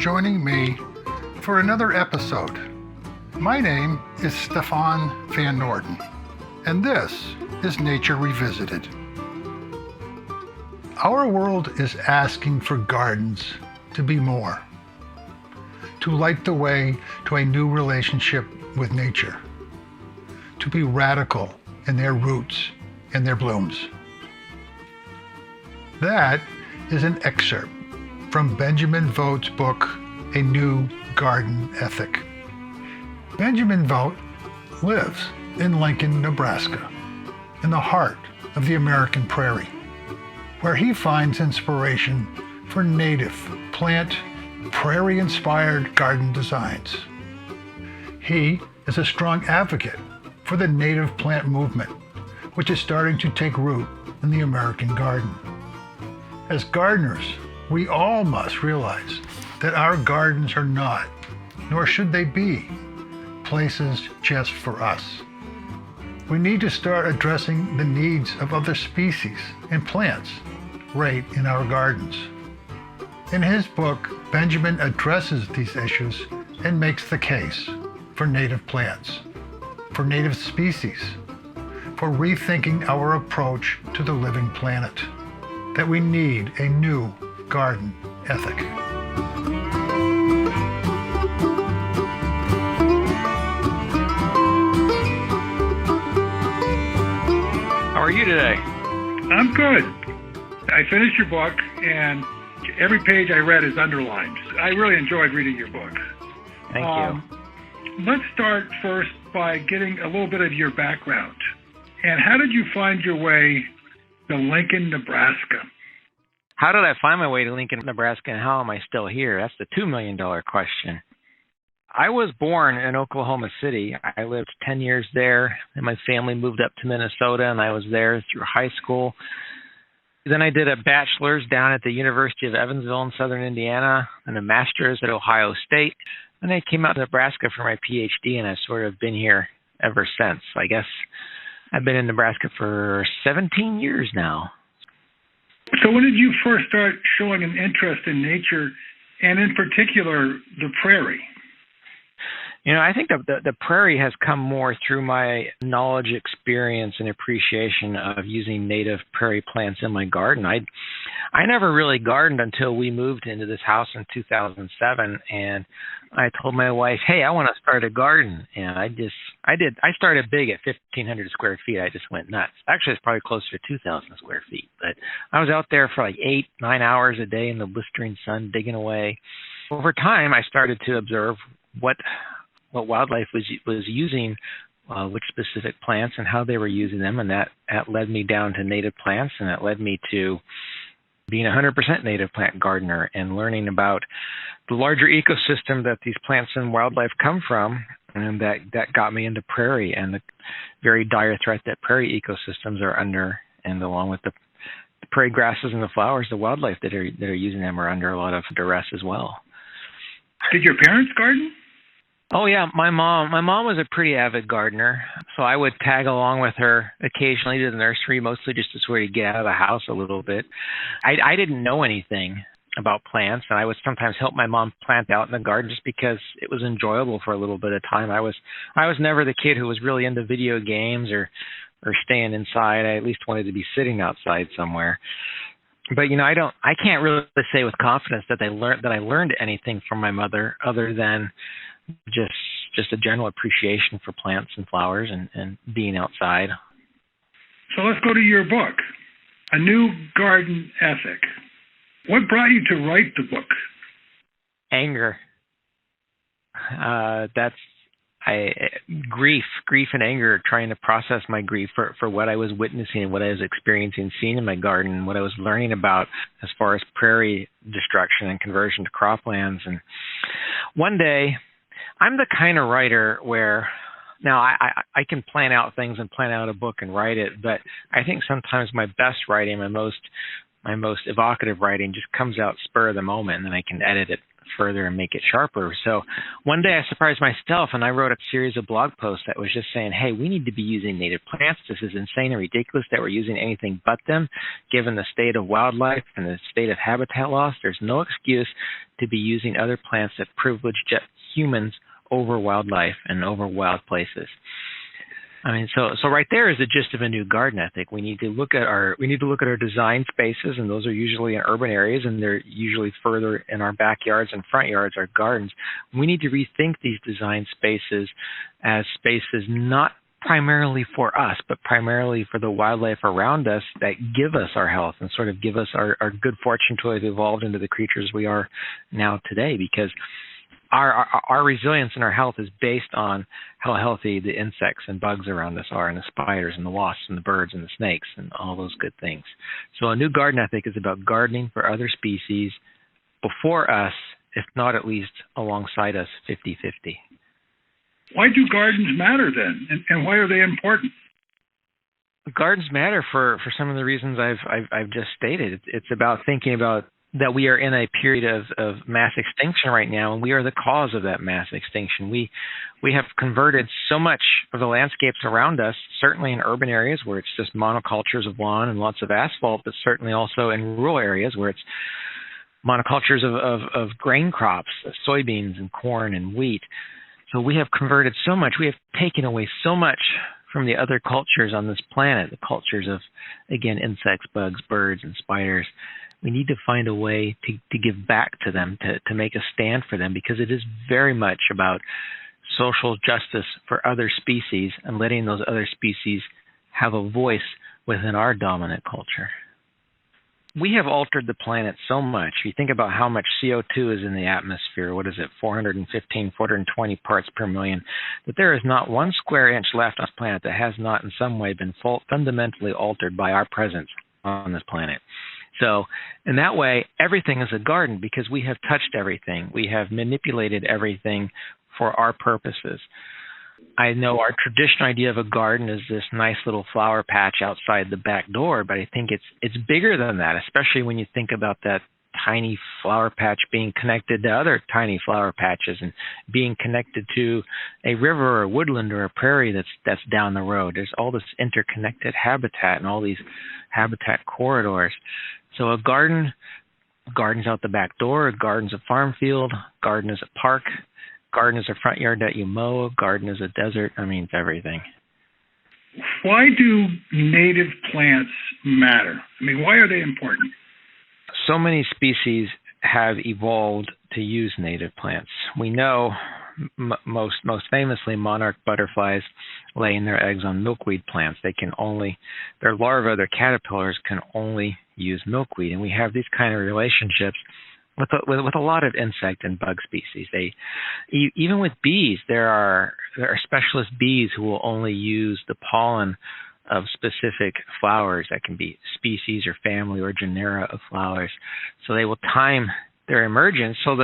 joining me for another episode. My name is Stefan Van Norden, and this is Nature Revisited. Our world is asking for gardens to be more, to light the way to a new relationship with nature, to be radical in their roots and their blooms. That is an excerpt from Benjamin Vogt's book, A New Garden Ethic. Benjamin Vogt lives in Lincoln, Nebraska, in the heart of the American prairie, where he finds inspiration for native, plant, prairie-inspired garden designs. He is a strong advocate for the native plant movement, which is starting to take root in the American garden. As gardeners, we all must realize that our gardens are not, nor should they be, places just for us. We need to start addressing the needs of other species and plants right in our gardens. In his book, Benjamin addresses these issues and makes the case for native plants, for native species, for rethinking our approach to the living planet, that we need a new garden ethic. How are you today? I'm good. I finished your book, and every page I read is underlined. I really enjoyed reading your book. Thank you. Let's start first by getting a little bit of your background. And how did you find your way to Lincoln, Nebraska? How did I find my way to Lincoln, Nebraska, and how am I still here? That's the $2 million question. I was born in Oklahoma City. I lived 10 years there, and my family moved up to Minnesota, and I was there through high school. Then I did a bachelor's down at the University of Evansville in southern Indiana, and a master's at Ohio State. And I came out to Nebraska for my PhD, and I've sort of been here ever since. I guess I've been in Nebraska for 17 years now. So when did you first start showing an interest in nature, and in particular, the prairie? You know, I think the prairie has come more through my knowledge, experience, and appreciation of using native prairie plants in my garden. I never really gardened until we moved into this house in 2007, and I told my wife, hey, I want to start a garden. And I started big at 1,500 square feet. I just went nuts. Actually, it's probably closer to 2,000 square feet. But I was out there for like 8-9 hours a day in the blistering sun, digging away. Over time, I started to observe what wildlife was using, which specific plants and how they were using them, and that led me down to native plants, and it led me to being a 100% native plant gardener and learning about the larger ecosystem that these plants and wildlife come from, and that got me into prairie and the very dire threat that prairie ecosystems are under, and along with the prairie grasses and the flowers, the wildlife that are using them are under a lot of duress as well. Did your parents garden? Oh yeah, my mom was a pretty avid gardener, so I would tag along with her occasionally to the nursery, mostly just to sort of get out of the house a little bit. I didn't know anything about plants, and I would sometimes help my mom plant out in the garden just because it was enjoyable for a little bit of time. I was never the kid who was really into video games or staying inside. I at least wanted to be sitting outside somewhere. But you know, I can't really say with confidence that I learned anything from my mother other than just a general appreciation for plants and flowers and being outside. So let's go to your book, A New Garden Ethic. What brought you to write the book? Anger. Grief and anger, trying to process my grief for what I was witnessing and what I was experiencing, seeing in my garden, and what I was learning about as far as prairie destruction and conversion to croplands. And one day, I'm the kind of writer where now I can plan out things and plan out a book and write it, but I think sometimes my best writing, my my most evocative writing just comes out spur of the moment, and then I can edit it further and make it sharper. So one day I surprised myself, and I wrote a series of blog posts that was just saying, hey, we need to be using native plants. This is insane and ridiculous that we're using anything but them. Given the state of wildlife and the state of habitat loss, there's no excuse to be using other plants that privilege humans over wildlife and over wild places. I mean, so right there is the gist of a new garden ethic. We need to look at our design spaces, and those are usually in urban areas, and they're usually further in our backyards and front yards, our gardens. We need to rethink these design spaces as spaces not primarily for us, but primarily for the wildlife around us that give us our health and sort of give us our good fortune to have evolved into the creatures we are now today, because our resilience and our health is based on how healthy the insects and bugs around us are, and the spiders and the wasps and the birds and the snakes and all those good things. So a new garden ethic is about gardening for other species before us, if not at least alongside us, 50-50. Why do gardens matter then, and why are they important? Gardens matter for some of the reasons I've just stated. It's about thinking about that we are in a period of mass extinction right now, and we are the cause of that mass extinction. We have converted so much of the landscapes around us, certainly in urban areas where it's just monocultures of lawn and lots of asphalt, but certainly also in rural areas where it's monocultures of grain crops, soybeans and corn and wheat. So we have converted so much. We have taken away so much from the other cultures on this planet, the cultures of, again, insects, bugs, birds, and spiders. We need to find a way to give back to them, to make a stand for them, because it is very much about social justice for other species and letting those other species have a voice within our dominant culture. We have altered the planet so much. You think about how much CO2 is in the atmosphere, 415, 420 parts per million, that there is not one square inch left on this planet that has not in some way been fundamentally altered by our presence on this planet. So in that way, everything is a garden because we have touched everything. We have manipulated everything for our purposes. I know our traditional idea of a garden is this nice little flower patch outside the back door, but I think it's bigger than that, especially when you think about that tiny flower patch being connected to other tiny flower patches and being connected to a river or a woodland or a prairie that's down the road. There's all this interconnected habitat and all these habitat corridors. So a garden's out the back door, a garden's a farm field, garden is a park, garden is a front yard that you mow, garden is a desert. I mean, it's everything. Why do native plants matter? I mean, why are they important? So many species have evolved to use native plants. We know most famously monarch butterflies laying their eggs on milkweed plants. Their larvae, their caterpillars can only use milkweed. And we have these kind of relationships with a lot of insect and bug species. Even with bees, there are specialist bees who will only use the pollen of specific flowers that can be species or family or genera of flowers. So they will time their emergence. So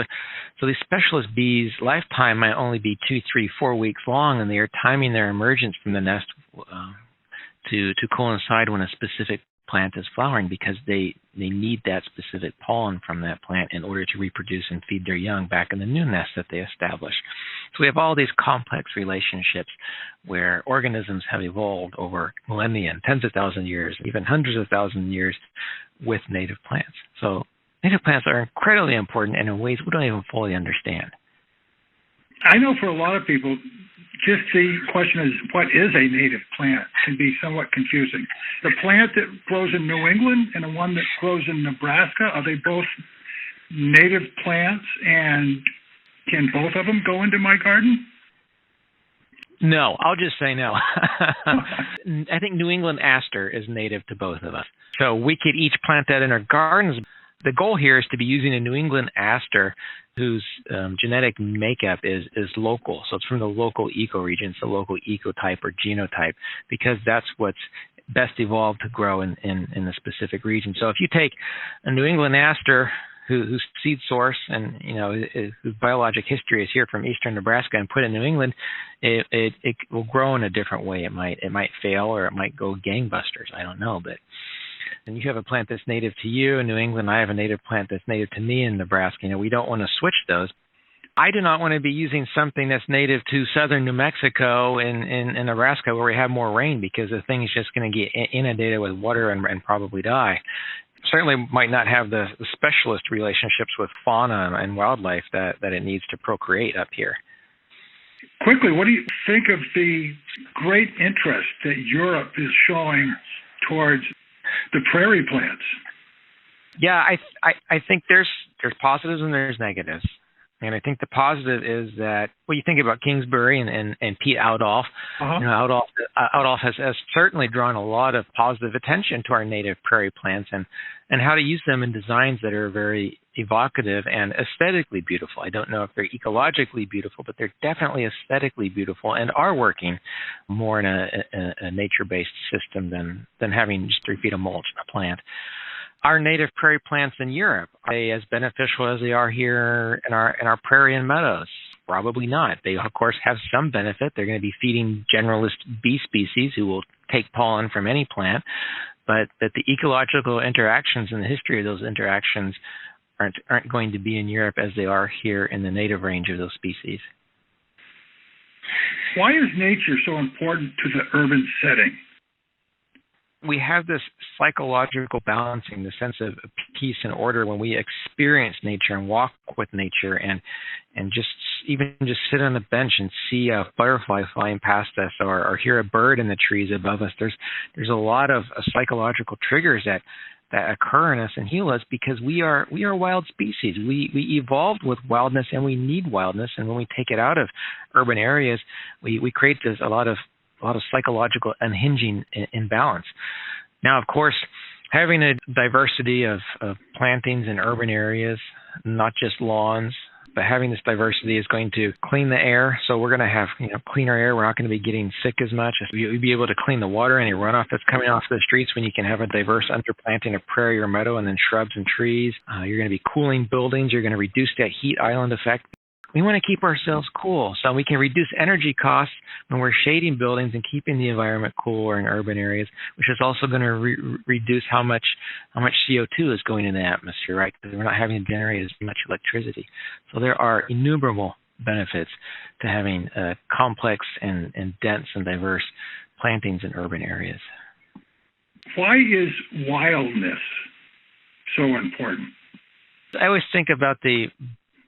these specialist bees' lifetime might only be 2, 3, 4 weeks long, and they are timing their emergence from the nest to coincide when a specific plant is flowering, because they need that specific pollen from that plant in order to reproduce and feed their young back in the new nest that they establish. So we have all these complex relationships where organisms have evolved over millennia, tens of thousands of years, even hundreds of thousands of years with native plants. So native plants are incredibly important and in ways we don't even fully understand. I know for a lot of people, just the question is, what is a native plant can be somewhat confusing. The plant that grows in New England and the one that grows in Nebraska, are they both native plants, and can both of them go into my garden? No, I'll just say no. I think New England aster is native to both of us. So we could each plant that in our gardens. The goal here is to be using a New England aster whose genetic makeup is local. So it's from the local ecoregion, it's the local ecotype or genotype, because that's what's best evolved to grow in the specific region. So if you take a New England aster whose seed source and whose biologic history is here from eastern Nebraska and put it in New England, it will grow in a different way. It might fail, or it might go gangbusters. I don't know, but And you have a plant that's native to you in New England. I have a native plant that's native to me in Nebraska. We don't want to switch those. I do not want to be using something that's native to southern New Mexico in Nebraska where we have more rain, because the thing is just going to get inundated with water and probably die. Certainly might not have the specialist relationships with fauna and wildlife that it needs to procreate up here. Quickly, what do you think of the great interest that Europe is showing towards the prairie plants? Yeah, I think there's positives and there's negatives. And I think the positive is that, well, you think about Kingsbury and Pete Outolf. Outolf has certainly drawn a lot of positive attention to our native prairie plants and how to use them in designs that are very evocative and aesthetically beautiful. I don't know if they're ecologically beautiful, but they're definitely aesthetically beautiful and are working more in a nature-based system than having just 3 feet of mulch in a plant. Our native prairie plants in Europe, are they as beneficial as they are here in our prairie and meadows? Probably not. They, of course, have some benefit. They're going to be feeding generalist bee species who will take pollen from any plant, but that the ecological interactions and the history of those interactions aren't going to be in Europe as they are here in the native range of those species. Why is nature so important to the urban setting? We have this psychological balancing, the sense of peace and order when we experience nature and walk with nature and just sit on a bench and see a butterfly flying past us or hear a bird in the trees above us. There's a lot of psychological triggers that occur in us and heal us because we are wild species. We evolved with wildness and we need wildness. And when we take it out of urban areas, we create a lot of psychological unhinging imbalance. Now, of course, having a diversity of plantings in urban areas, not just lawns, but having this diversity is going to clean the air. So we're going to have cleaner air. We're not going to be getting sick as much. You'll be able to clean the water, any runoff that's coming off the streets when you can have a diverse underplanting of prairie or meadow and then shrubs and trees. You're going to be cooling buildings. You're going to reduce that heat island effect. We want to keep ourselves cool, so we can reduce energy costs when we're shading buildings and keeping the environment cooler in urban areas, which is also going to reduce how much CO2 is going in the atmosphere, right? Because we're not having to generate as much electricity. So there are innumerable benefits to having complex and dense and diverse plantings in urban areas. Why is wildness so important? I always think about the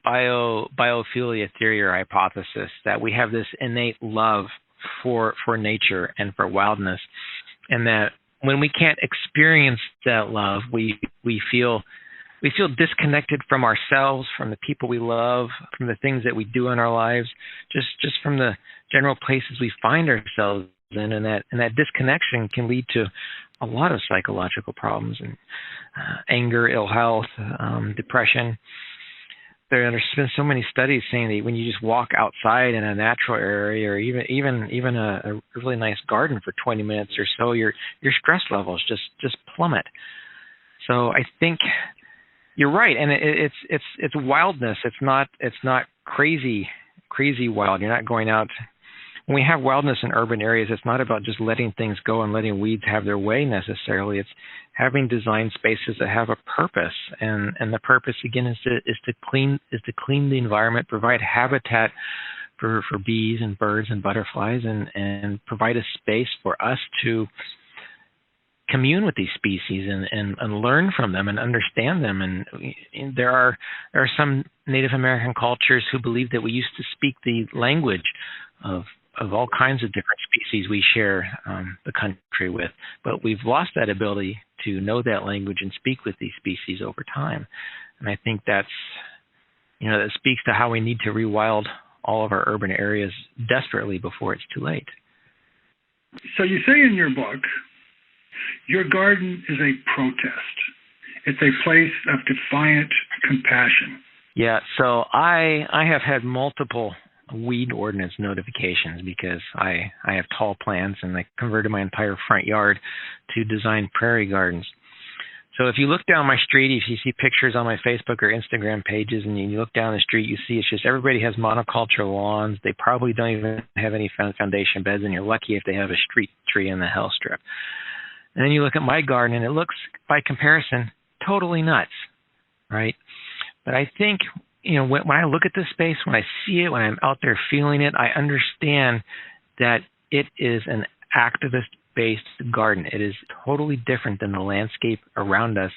biophilia theory or hypothesis that we have this innate love for nature and for wildness, and that when we can't experience that love, we feel disconnected from ourselves, from the people we love, from the things that we do in our lives, just from the general places we find ourselves in, and that disconnection can lead to a lot of psychological problems and anger, ill health, depression. There's been so many studies saying that when you just walk outside in a natural area or even a really nice garden for 20 minutes or so, your stress levels just plummet. So I think you're right, and it's wildness. It's not crazy wild. You're not going out. When we have wildness in urban areas, it's not about just letting things go and letting weeds have their way necessarily. It's having design spaces that have a purpose, and the purpose again is to clean the environment, provide habitat for bees and birds and butterflies, and provide a space for us to commune with these species and learn from them and understand them. And there are some Native American cultures who believe that we used to speak the language of all kinds of different species we share the country with, but we've lost that ability to know that language and speak with these species over time. And I think that speaks to how we need to rewild all of our urban areas desperately before it's too late. So you say in your book, your garden is a protest. It's a place of defiant compassion. Yeah, so I have had multiple weed ordinance notifications because I have tall plants and I converted my entire front yard to design prairie gardens. So if you look down my street, if you see pictures on my Facebook or Instagram pages and you look down the street, you see it's just everybody has monoculture lawns. They probably don't even have any foundation beds, and you're lucky if they have a street tree in the hell strip. And then you look at my garden, and it looks, by comparison, totally nuts, right? But I think, when I look at this space, when I see it, when I'm out there feeling it, I understand that it is an activist-based garden. It is totally different than the landscape around us.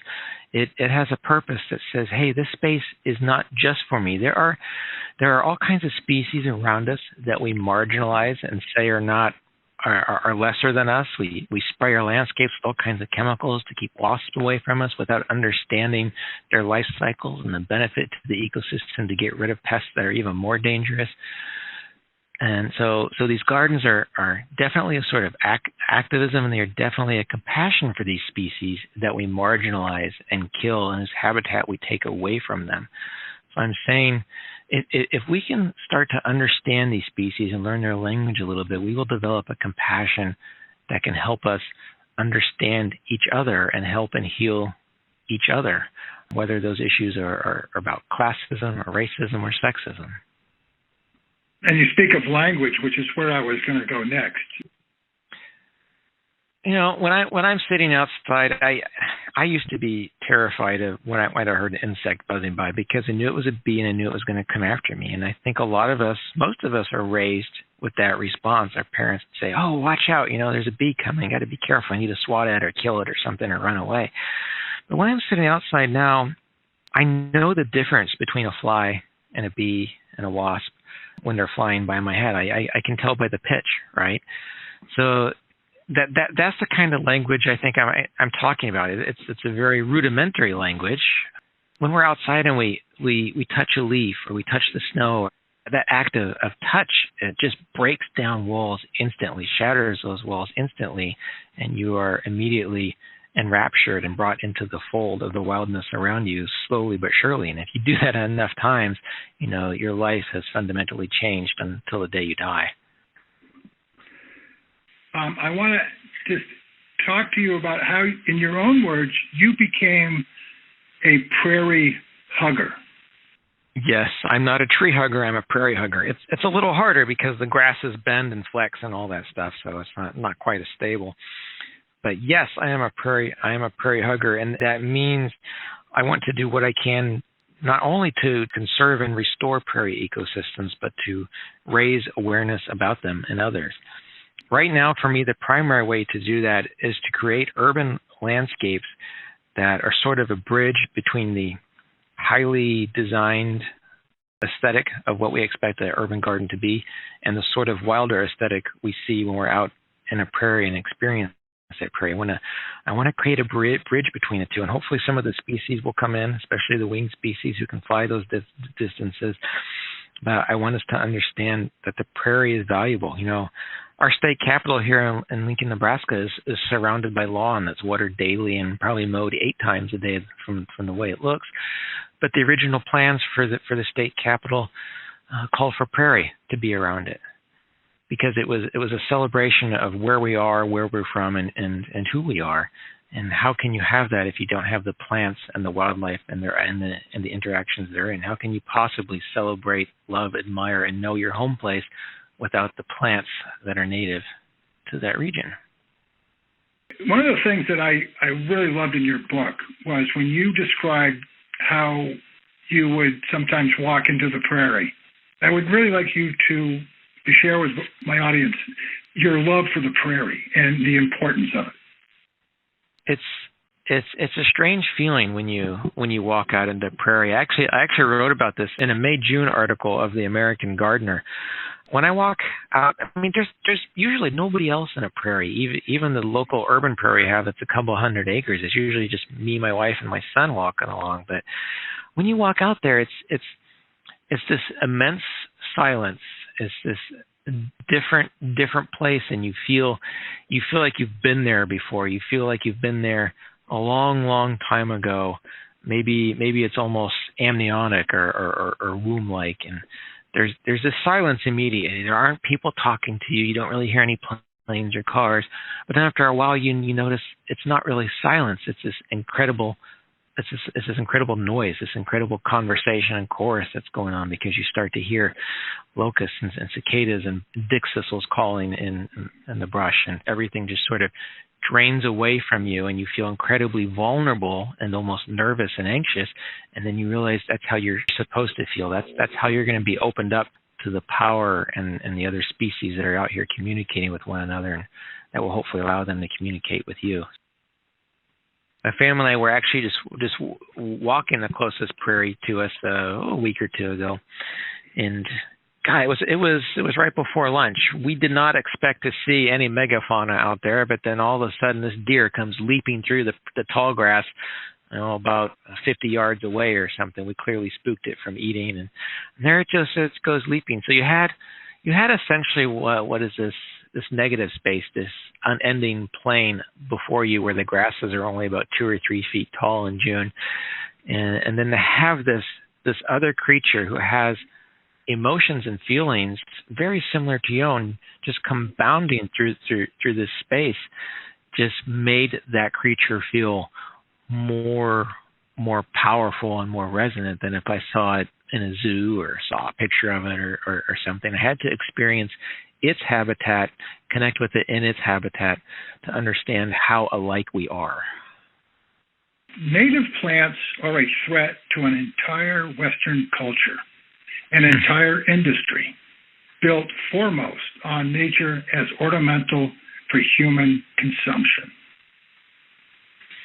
It has a purpose that says, hey, this space is not just for me. There are all kinds of species around us that we marginalize and say are lesser than us. We spray our landscapes with all kinds of chemicals to keep wasps away from us without understanding their life cycles and the benefit to the ecosystem to get rid of pests that are even more dangerous. And so these gardens are definitely a sort of activism, and they are definitely a compassion for these species that we marginalize and kill, and whose habitat we take away from them. So I'm saying, if we can start to understand these species and learn their language a little bit, we will develop a compassion that can help us understand each other and help and heal each other, whether those issues are about classism or racism or sexism. And you speak of language, which is where I was going to go next. When I'm sitting outside, I used to be terrified of when I heard an insect buzzing by, because I knew it was a bee and I knew it was going to come after me. And I think most of us are raised with that response. Our parents say, "Oh, watch out! There's a bee coming. Got to be careful. I need to swat at it or kill it or something or run away." But when I'm sitting outside now, I know the difference between a fly and a bee and a wasp when they're flying by my head. I can tell by the pitch, right? So that's the kind of language I think I'm talking about. It's a very rudimentary language. When we're outside and we touch a leaf or we touch the snow, that act of touch, it just breaks down walls instantly, shatters those walls instantly, and you are immediately enraptured and brought into the fold of the wildness around you, slowly but surely. And if you do that enough times, your life has fundamentally changed until the day you die. I want to just talk to you about how, in your own words, you became a prairie hugger. Yes, I'm not a tree hugger. I'm a prairie hugger. It's a little harder because the grasses bend and flex and all that stuff, so it's not quite as stable. But yes, I am a prairie hugger, and that means I want to do what I can not only to conserve and restore prairie ecosystems, but to raise awareness about them in others. Right now, for me, the primary way to do that is to create urban landscapes that are sort of a bridge between the highly designed aesthetic of what we expect an urban garden to be and the sort of wilder aesthetic we see when we're out in a prairie and experience that prairie. I want to create a bridge between the two, and hopefully some of the species will come in, especially the winged species who can fly those distances. But I want us to understand that the prairie is valuable. Our state capital here in Lincoln, Nebraska is surrounded by lawn that's watered daily and probably mowed 8 times a day from the way it looks. But the original plans for the state capital called for prairie to be around it, because it was a celebration of where we are, where we're from, and who we are. And how can you have that if you don't have the plants and the wildlife and the interactions therein? How can you possibly celebrate, love, admire, and know your home place without the plants that are native to that region? One of the things that I really loved in your book was when you described how you would sometimes walk into the prairie. I would really like you to share with my audience your love for the prairie and the importance of it. It's a strange feeling when you walk out into prairie. I actually wrote about this in a May-June article of the American Gardener. When I walk out, there's usually nobody else in a prairie. Even the local urban prairie I have that's a couple hundred acres. It's usually just me, my wife, and my son walking along. But when you walk out there, it's this immense silence. It's this different place, and you feel like you've been there before. You feel like you've been there a long time ago. Maybe it's almost amniotic or womb-like, and there's this silence immediately. There aren't people talking to you. You don't really hear any planes or cars. But then after a while, you notice it's not really silence. It's this incredible noise, this incredible conversation and chorus that's going on, because you start to hear locusts and cicadas and dick thistles calling in the brush, and everything just sort of drains away from you and you feel incredibly vulnerable and almost nervous and anxious. And then you realize that's how you're supposed to feel. That's how you're going to be opened up to the power and the other species that are out here communicating with one another, and that will hopefully allow them to communicate with you. My family and I were actually just walking the closest prairie to us a week or two ago, and God, it was right before lunch. We did not expect to see any megafauna out there, but then all of a sudden this deer comes leaping through the tall grass, about 50 yards away or something. We clearly spooked it from eating, and there it goes leaping. So you had essentially what is this negative space, this unending plain before you where the grasses are only about 2 or 3 feet tall in June, and then to have this other creature who has emotions and feelings very similar to your own, just compounding through this space, just made that creature feel more powerful and more resonant than if I saw it in a zoo or saw a picture of it or something. I had to experience its habitat, connect with it in its habitat to understand how alike we are. Native plants are a threat to an entire Western culture, an entire industry built foremost on nature as ornamental for human consumption.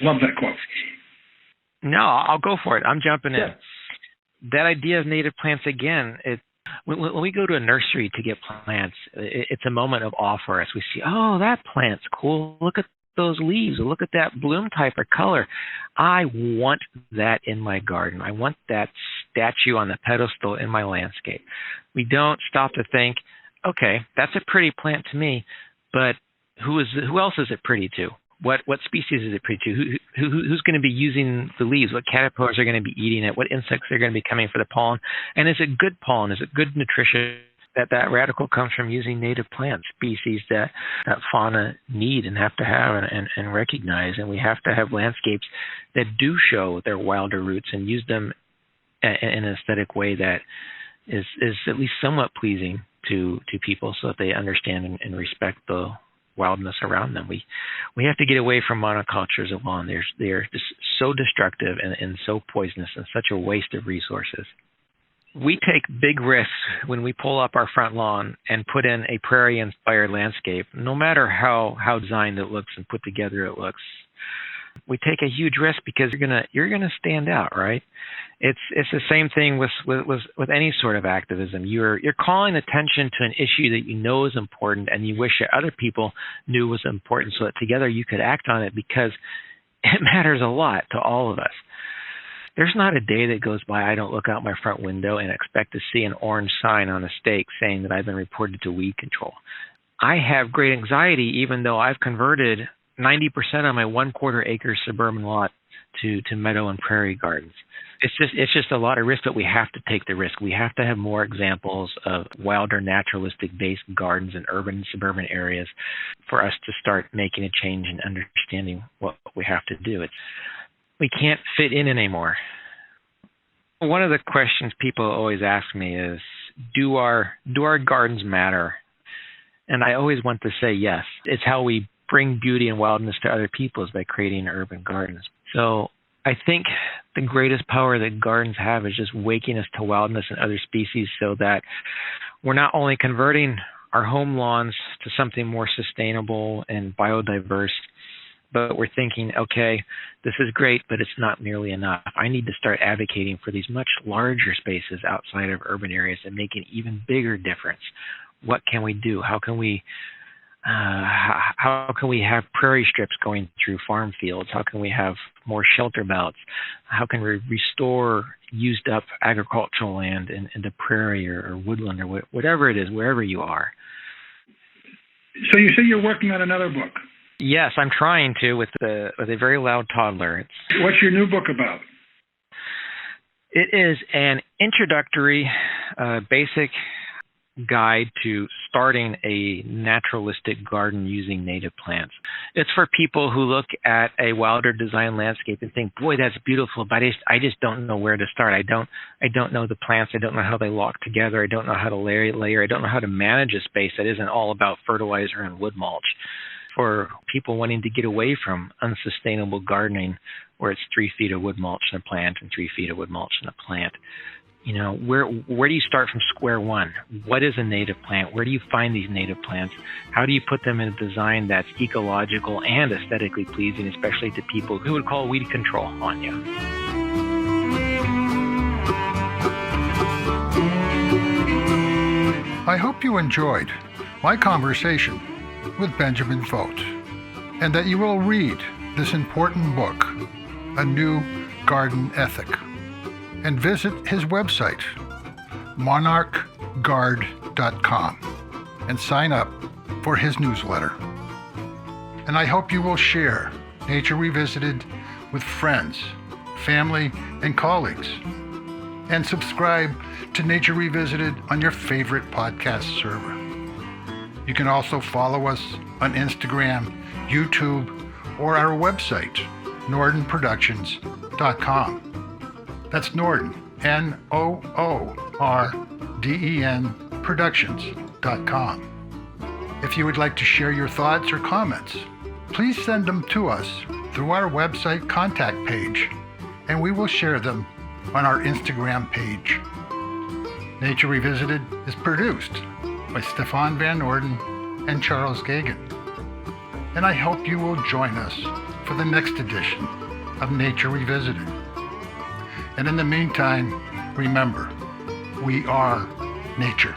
Love that quote. No, I'll go for it. I'm jumping in. That idea of native plants, again, when we go to a nursery to get plants, it's a moment of awe for us. We see, oh, that plant's cool. Look at those leaves. Look at that bloom type or color. I want that in my garden. I want that statue on the pedestal in my landscape. We don't stop to think, okay, that's a pretty plant to me, but who else is it pretty to? What species is it pretty to? Who's going to be using the leaves? What caterpillars are going to be eating it? What insects are going to be coming for the pollen? And is it good pollen? Is it good nutrition? That radical comes from using native plant species that fauna need and have to have and recognize. And we have to have landscapes that do show their wilder roots and use them in an aesthetic way that is at least somewhat pleasing to people, so that they understand and respect the wildness around them. We have to get away from monocultures of lawn. They are just so destructive and so poisonous and such a waste of resources. We take big risks when we pull up our front lawn and put in a prairie-inspired landscape, no matter how designed it looks and put together it looks. We take a huge risk because you're gonna stand out, right? It's the same thing with any sort of activism. You're calling attention to an issue that you know is important and you wish that other people knew was important, so that together you could act on it, because it matters a lot to all of us. There's not a day that goes by I don't look out my front window and expect to see an orange sign on a stake saying that I've been reported to weed control. I have great anxiety, even though I've converted 90% of my 1/4 acre suburban lot to meadow and prairie gardens. It's just a lot of risk, but we have to take the risk. We have to have more examples of wilder, naturalistic-based gardens in urban and suburban areas for us to start making a change and understanding what we have to do. We can't fit in anymore. One of the questions people always ask me is, do our gardens matter? And I always want to say yes. It's how we bring beauty and wildness to other people is by creating urban gardens. So I think the greatest power that gardens have is just waking us to wildness and other species, so that we're not only converting our home lawns to something more sustainable and biodiverse, but we're thinking, okay, this is great, but it's not nearly enough. I need to start advocating for these much larger spaces outside of urban areas and make an even bigger difference. What can we do? How can we have prairie strips going through farm fields? How can we have more shelter belts? How can we restore used up agricultural land into prairie or woodland or whatever it is, wherever you are? So you say you're working on another book? Yes, I'm trying to with a very loud toddler. What's your new book about? It is an introductory, basic guide to starting a naturalistic garden using native plants. It's for people who look at a wilder design landscape and think, boy, that's beautiful, but I just don't know where to start. I don't know the plants. I don't know how they lock together. I don't know how to layer. I don't know how to manage a space that isn't all about fertilizer and wood mulch. for people wanting to get away from unsustainable gardening, where it's 3 feet of wood mulch in a plant and 3 feet of wood mulch in a plant. Where do you start from square one? What is a native plant? Where do you find these native plants? How do you put them in a design that's ecological and aesthetically pleasing, especially to people who would call weed control on you? I hope you enjoyed my conversation with Benjamin Vogt, and that you will read this important book, A New Garden Ethic, and visit his website, monarchguard.com, and sign up for his newsletter. And I hope you will share Nature Revisited with friends, family, and colleagues, and subscribe to Nature Revisited on your favorite podcast server. You can also follow us on Instagram, YouTube, or our website, nordenproductions.com. That's Norden, Noorden, Productions.com. If you would like to share your thoughts or comments, please send them to us through our website contact page, and we will share them on our Instagram page. Nature Revisited is produced by Stefan Van Norden and Charles Gagan. And I hope you will join us for the next edition of Nature Revisited. And in the meantime, remember, we are nature.